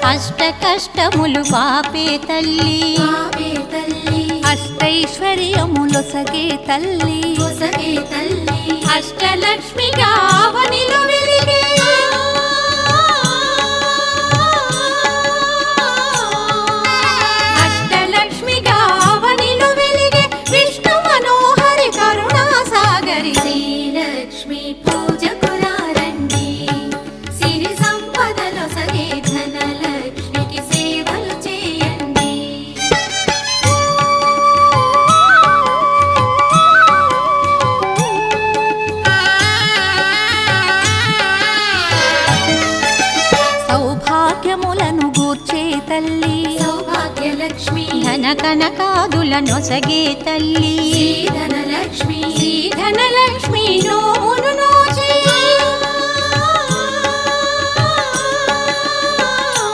అష్ట కష్టములు పాపే తల్లి అష్టైశ్వర్యములొసగే తల్లి అష్టలక్ష్మిగా అవనిలో వెలిగే అష్టలక్ష్మిగా అవనిలో వెలిగే విష్ణు మనోహరి కరుణా సాగరి శ్రీలక్ష్మి పూజకు రండి సిరి సంపదలొసగే ధనలక్ష్మికి సేవలు చేయండి. సౌభాగ్యములను గూర్చే తల్లి సౌభాగ్యలక్ష్మి ధన కనకాదుల నొసగే తల్లి ధనలక్ష్మి ధనలక్ష్మి నోమును